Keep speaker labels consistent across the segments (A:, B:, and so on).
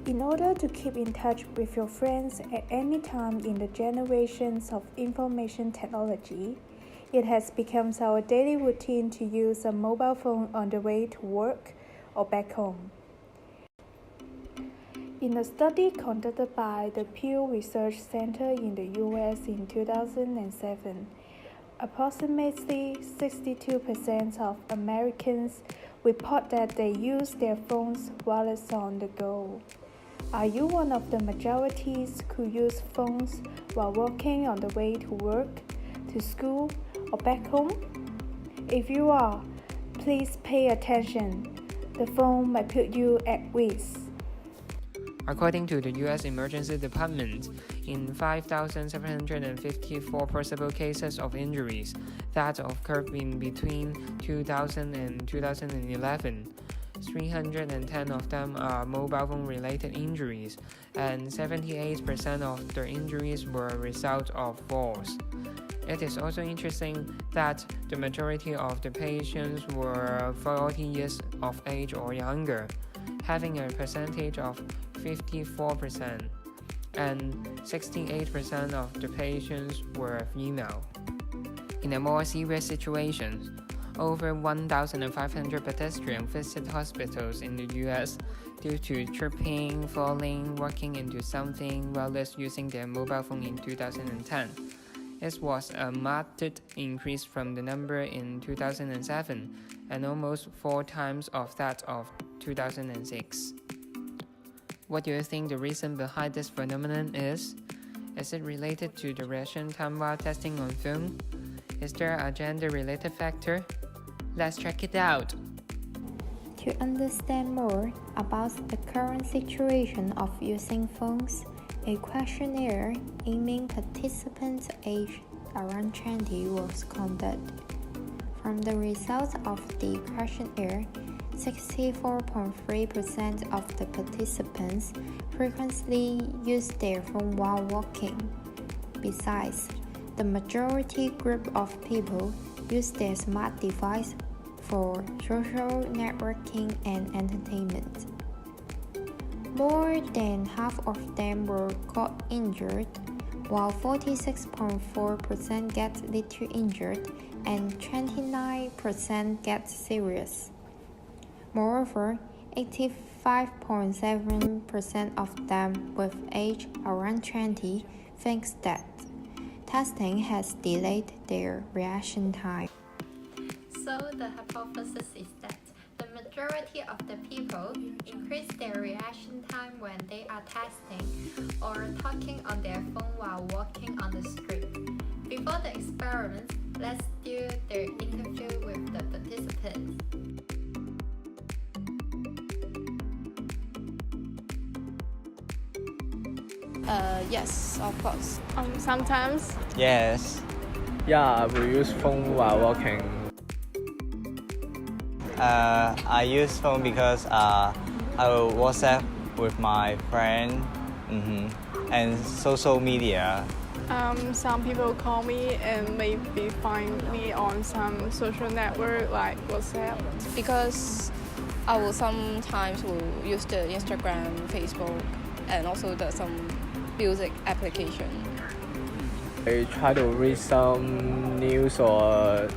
A: In order to keep in touch with your friends at any time in the generations of information technology, it has become our daily routine to use a mobile phone on the way to work or back home. In a study conducted by the Pew Research Center in the US in 2007, approximately 62% of Americans report that they use their phones while it's on the go. Are you one of the majorities who use phones while walking on the way to work, to school, or back home? If you are, please pay attention. The phone might put you at risk.
B: According to the U.S. Emergency Department, in 5,754 possible cases of injuries that occurred in between 2000 and 2011, 310 of them are mobile phone-related injuries, and 78% of the injuries were a result of falls. It is also interesting that the majority of the patients were 40 years of age or younger, having a percentage of 54%, and 68% of the patients were female. In a more serious situation, over 1,500 pedestrians visit hospitals in the US due to tripping, falling, walking into something while using their mobile phone in 2010. This was a marked increase from the number in 2007 and almost 4 times of that of 2006. What do you think the reason behind this phenomenon is? Is it related to the reaction time while testing on phone? Is there a gender-related factor? Let's check it out.
C: To understand more about the current situation of using phones, a questionnaire aiming participants aged around 20 was conducted. From the results of the questionnaire, 64.3% of the participants frequently use their phone while walking. Besides, the majority group of people use their smart device for social networking and entertainment. More than half of them were got injured, while 46.4% get little injured and 29% get serious. Moreover, 85.7% of them with age around 20 thinks that testing has delayed their reaction time.
D: So the hypothesis is that the majority of the people increase their reaction time when they are testing or talking on their phone while walking on the street. Before the experiment, let's do the interview with the participants.
E: Yes, of course.
F: Sometimes.
G: Yes.
H: Yeah, we use phone while walking.
G: I use phone because I will WhatsApp with my friend and social media.
F: Some people call me and maybe find me on some social network like WhatsApp.
E: Because I will sometimes use the Instagram, Facebook, and also some music application.
H: I try to read some news or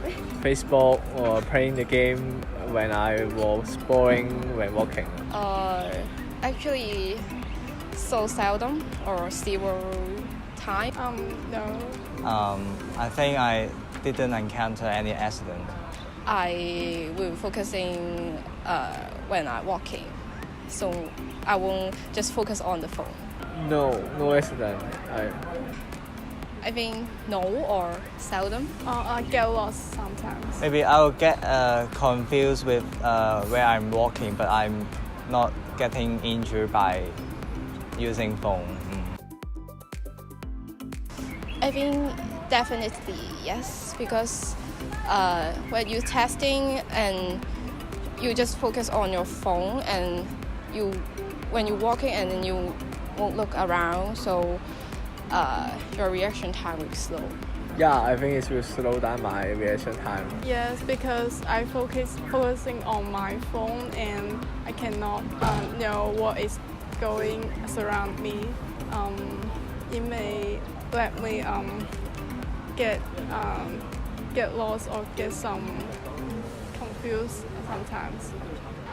H: Facebook or playing the game when I was boring when walking.
E: Actually, so seldom or zero time.
F: No.
G: I think I didn't encounter any accident.
E: I will focusing when I'm walking, so I won't just focus on the phone.
H: No accident.
E: I think no or seldom.
F: I get lost sometimes.
G: Maybe I will get confused with where I'm walking, but I'm not getting injured by using phone.
E: I think definitely yes, because when you're testing and you just focus on your phone and when you're walking and then you won't look around, so your reaction time will be slow.
H: Yeah, I think it will slow down my reaction time.
F: Yes, because I focusing on my phone and I cannot know what is going around me. It may let me get lost or get some confused sometimes.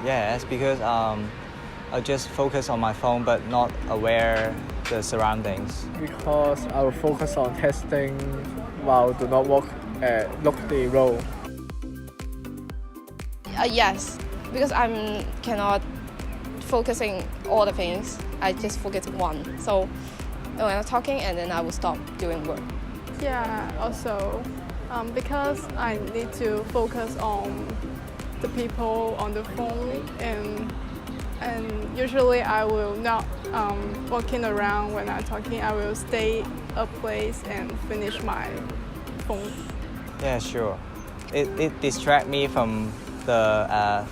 G: Yes, because I just focus on my phone but not aware the surroundings.
H: Because I will focus on testing while do not look the road.
E: Yes, because I'm cannot focusing all the things. I just focus one. So when I'm talking, and then I will stop doing work.
F: Yeah, also because I need to focus on the people on the phone, and usually I will not walking around when I'm talking. I will stay a place and finish my phone.
G: Yeah, sure. It distract me from the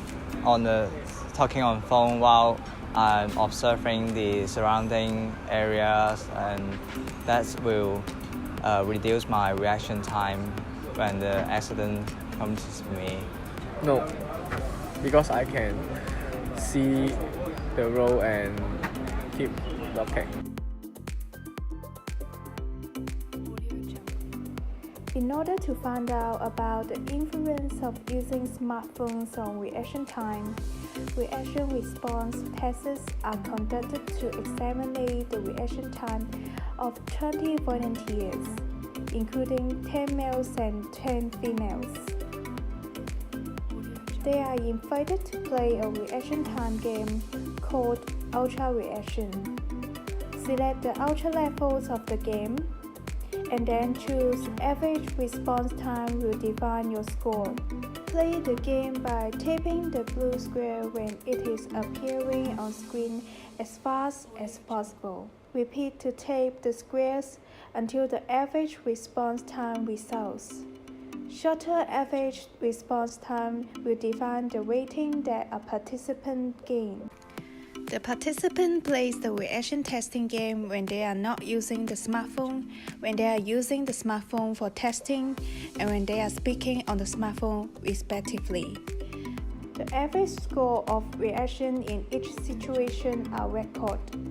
G: talking on phone while I'm observing the surrounding areas, and that will reduce my reaction time when the accident comes to me.
H: No, because I can see the road and keep looking.
A: In order to find out about the influence of using smartphones on reaction time, reaction response tests are conducted to examine the reaction time of 20 volunteers, including 10 males and 10 females. They are invited to play a reaction time game called Ultra Reaction. Select the ultra levels of the game, and then choose average response time will define your score. Play the game by tapping the blue square when it is appearing on screen as fast as possible. Repeat to tap the squares until the average response time results. Shorter average response time will define the rating that a participant gains. The participant plays the reaction testing game when they are not using the smartphone, when they are using the smartphone for testing, and when they are speaking on the smartphone, respectively. The average score of reaction in each situation are recorded.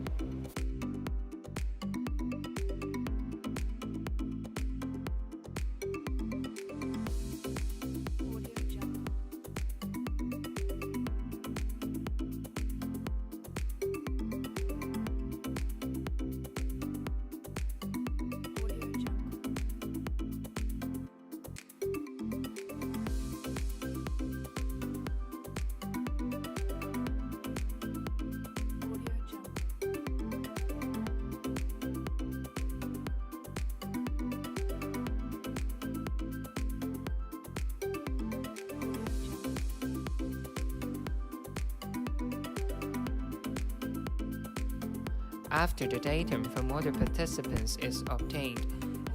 B: After the data from all the participants is obtained,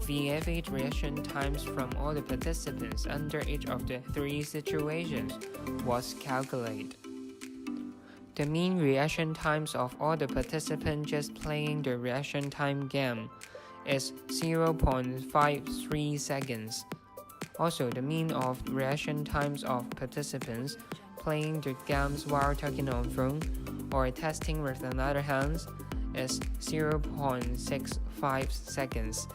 B: the average reaction times from all the participants under each of the three situations was calculated. The mean reaction times of all the participants just playing the reaction time game is 0.53 seconds. Also, the mean of reaction times of participants playing the games while talking on phone or testing with another hands is 0.65 seconds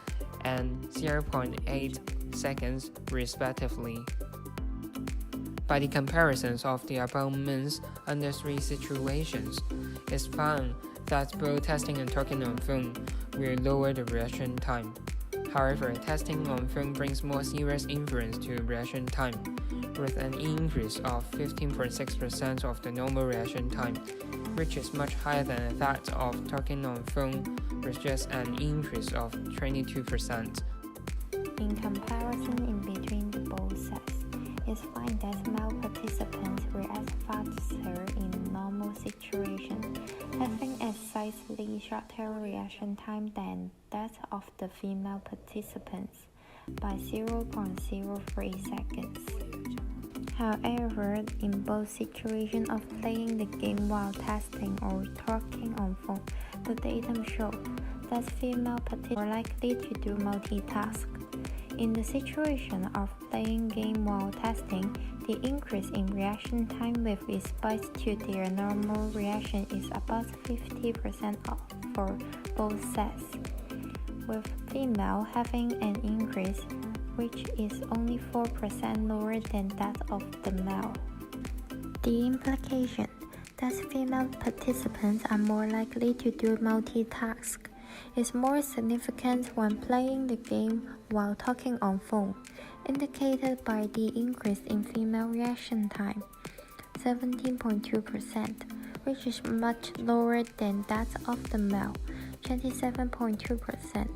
B: and 0.8 seconds respectively. By the comparisons of the above means under three situations, it's found that both testing and talking on phone will lower the reaction time. However, testing on phone brings more serious influence to reaction time, with an increase of 15.6% of the normal reaction time, which is much higher than that of talking on phone, with just an increase of 22%.
C: In comparison in between the both sets, it's found that male participants react faster in normal situations, having a slightly shorter reaction time than that of the female participants by 0.03 seconds. However, in both situations of playing the game while testing or talking on phone, the data show that female participants are likely to do multitask. In the situation of playing game while testing, the increase in reaction time with respect to their normal reaction is about 50% for both sets, with female having an increase which is only 4% lower than that of the male. The implication that female participants are more likely to do multitask is more significant when playing the game while talking on phone, indicated by the increase in female reaction time, 17.2%, which is much lower than that of the male, 27.2%.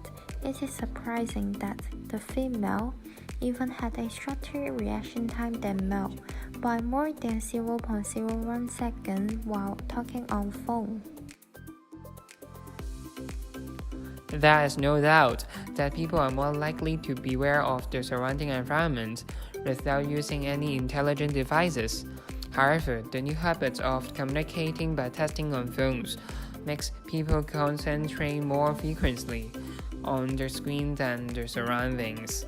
C: It is surprising that the female even had a shorter reaction time than male, by more than 0.01 seconds while talking on phone.
B: There is no doubt that people are more likely to be aware of their surrounding environment without using any intelligent devices. However, the new habits of communicating by texting on phones makes people concentrate more frequently on their screen than their surroundings.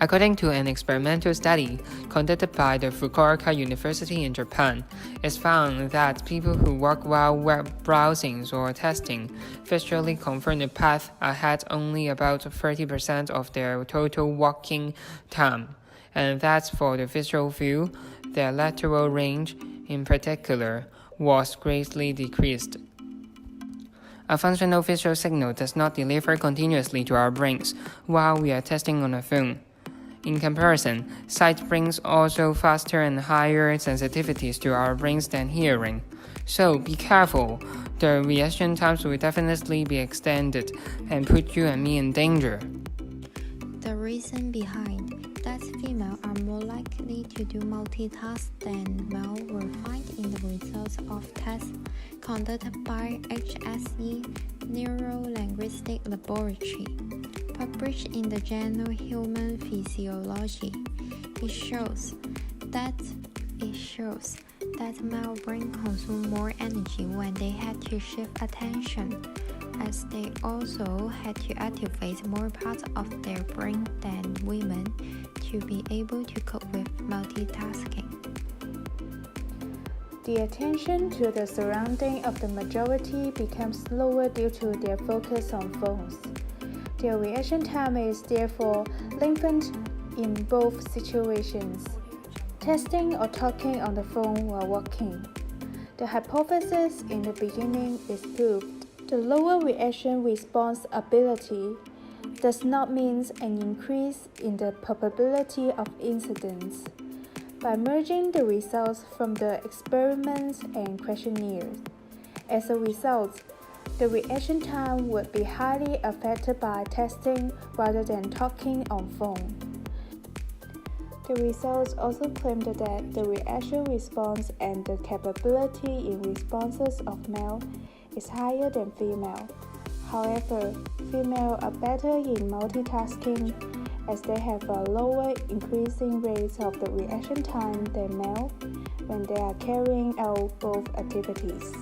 B: According to an experimental study conducted by the Fukuoka University in Japan, it's found that people who walk while web browsing or testing visually confirm the path ahead only about 30% of their total walking time, and that for the visual view, their lateral range, in particular, was greatly decreased. A functional visual signal does not deliver continuously to our brains while we are testing on a phone. In comparison, sight brings also faster and higher sensitivities to our brains than hearing. So be careful, the reaction times will definitely be extended and put you and me in danger.
C: The reason behind that female are more likely to do multitask than male were found in the results of tests conducted by HSE Neuro-Linguistic Laboratory, published in the journal Human Physiology. It shows that male brain consume more energy when they had to shift attention, as they also had to activate more parts of their brain than women to be able to cope with multitasking.
A: The attention to the surrounding of the majority becomes slower due to their focus on phones. Their reaction time is therefore lengthened in both situations, texting or talking on the phone while walking. The hypothesis in the beginning is proved. The lower reaction response ability does not mean an increase in the probability of incidents. By merging the results from the experiments and questionnaires, as a result, the reaction time would be highly affected by texting rather than talking on phone. The results also claimed that the reaction response and the capability in responses of male is higher than female. However, female are better in multitasking as they have a lower increasing rate of the reaction time than male when they are carrying out both activities.